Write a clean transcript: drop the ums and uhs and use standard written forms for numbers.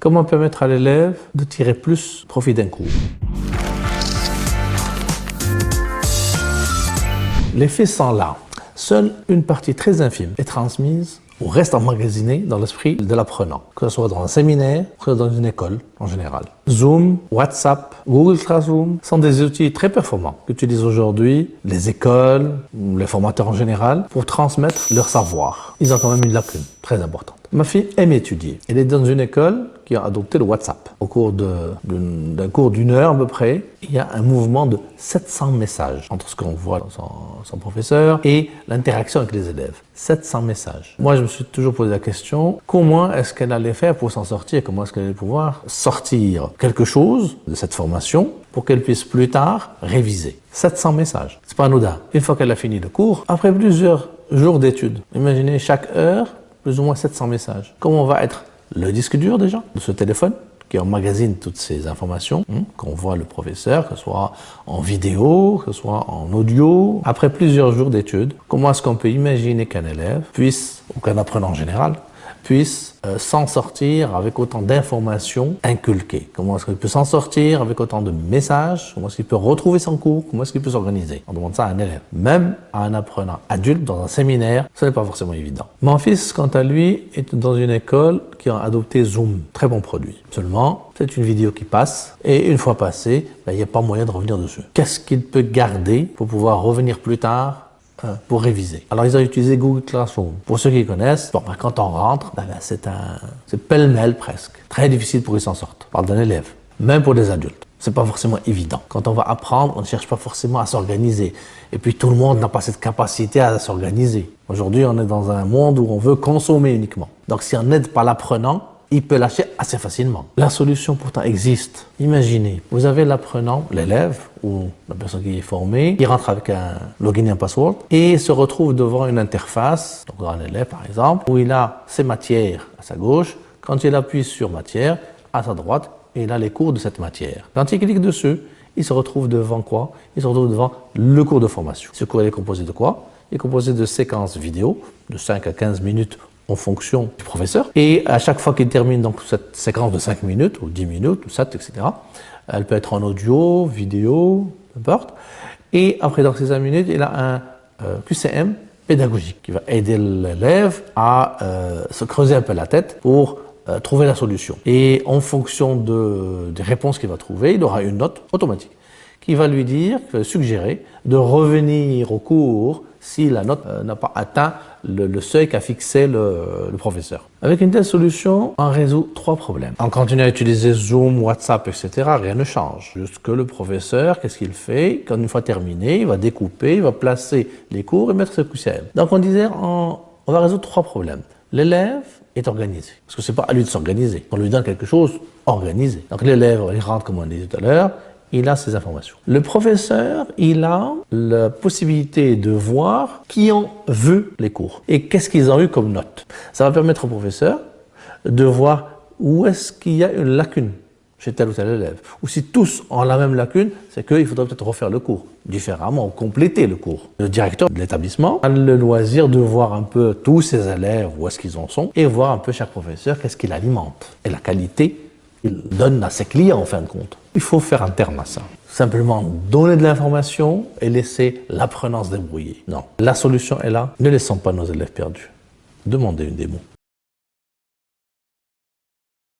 Comment permettre à l'élève de tirer plus profit d'un cours? Les faits sont là. Seule une partie très infime est transmise ou reste emmagasinée dans l'esprit de l'apprenant, que ce soit dans un séminaire ou dans une école en général. Zoom, WhatsApp, Google Classroom sont des outils très performants qu'utilisent aujourd'hui les écoles, les formateurs en général, pour transmettre leur savoir. Ils ont quand même une lacune très importante. Ma fille aime étudier. Elle est dans une école qui a adopté le WhatsApp. Au cours d'un cours d'une heure à peu près, il y a un mouvement de 700 messages entre ce qu'on voit dans son professeur et l'interaction avec les élèves. 700 messages. Moi, je me suis toujours posé la question, comment est-ce qu'elle allait faire pour s'en sortir? Comment est-ce qu'elle allait pouvoir sortir quelque chose de cette formation pour qu'elle puisse plus tard réviser? 700 messages. C'est pas anodin. Une fois qu'elle a fini le cours, après plusieurs jours d'études, imaginez chaque heure, plus ou moins 700 messages. Comment va être le disque dur déjà de ce téléphone qui emmagasine toutes ces informations qu'on voit le professeur, que ce soit en vidéo, que ce soit en audio. Après plusieurs jours d'études, comment est-ce qu'on peut imaginer qu'un élève puisse, ou qu'un apprenant en général, puisse s'en sortir avec autant d'informations inculquées? Comment est-ce qu'il peut s'en sortir avec autant de messages? Comment est-ce qu'il peut retrouver son cours? Comment est-ce qu'il peut s'organiser? On demande ça à un élève. Même à un apprenant adulte dans un séminaire, ce n'est pas forcément évident. Mon fils, quant à lui, est dans une école qui a adopté Zoom. Très bon produit. Seulement, c'est une vidéo qui passe et une fois passée, il n'y a pas moyen de revenir dessus. Qu'est-ce qu'il peut garder pour pouvoir revenir plus tard pour réviser? Alors, ils ont utilisé Google Classroom. Pour ceux qui connaissent, quand on rentre, c'est pêle-mêle presque. Très difficile pour qu'ils s'en sortent. On parle d'un élève. Même pour des adultes. C'est pas forcément évident. Quand on va apprendre, on ne cherche pas forcément à s'organiser. Et puis, tout le monde n'a pas cette capacité à s'organiser. Aujourd'hui, on est dans un monde où on veut consommer uniquement. Donc, si on n'aide pas l'apprenant, il peut lâcher assez facilement. La solution pourtant existe. Imaginez, vous avez l'apprenant, l'élève ou la personne qui est formée, qui rentre avec un login et un password et se retrouve devant une interface, donc un élève par exemple, où il a ses matières à sa gauche. Quand il appuie sur matière, à sa droite, il a les cours de cette matière. Quand il clique dessus, il se retrouve devant quoi? Il se retrouve devant le cours de formation. Ce cours est composé de quoi? Il est composé de séquences vidéo de 5 à 15 minutes en fonction du professeur. Et à chaque fois qu'il termine donc cette séquence de 5 minutes, ou 10 minutes, ou 7, etc., elle peut être en audio, vidéo, peu importe. Et après, dans ces 5 minutes, il a un QCM pédagogique qui va aider l'élève à se creuser un peu la tête pour trouver la solution. Et en fonction des réponses qu'il va trouver, il aura une note automatique qui va lui dire, qui va suggérer de revenir au cours si la note n'a pas atteint le seuil qu'a fixé le professeur. Avec une telle solution, on résout 3 problèmes. On continue à utiliser Zoom, WhatsApp, etc. Rien ne change. Juste que le professeur, qu'est-ce qu'il fait? Quand une fois terminé, il va découper, il va placer les cours et mettre ce QCM. Donc on disait, on va résoudre 3 problèmes. L'élève est organisé. Parce que c'est pas à lui de s'organiser. On lui donne quelque chose organisé. Donc l'élève, il rentre, comme on dit tout à l'heure, il a ces informations. Le professeur, il a la possibilité de voir qui ont vu les cours et qu'est-ce qu'ils ont eu comme note. Ça va permettre au professeur de voir où est-ce qu'il y a une lacune chez tel ou tel élève. Ou si tous ont la même lacune, c'est qu'il faudra peut-être refaire le cours différemment ou compléter le cours. Le directeur de l'établissement a le loisir de voir un peu tous ses élèves, où est-ce qu'ils en sont, et voir un peu chaque professeur qu'est-ce qu'il alimente et la qualité qu'il donne à ses clients en fin de compte. Il faut faire un terme à ça. Simplement donner de l'information et laisser l'apprenant se débrouiller. Non. La solution est là. Ne laissons pas nos élèves perdus. Demandez une démo.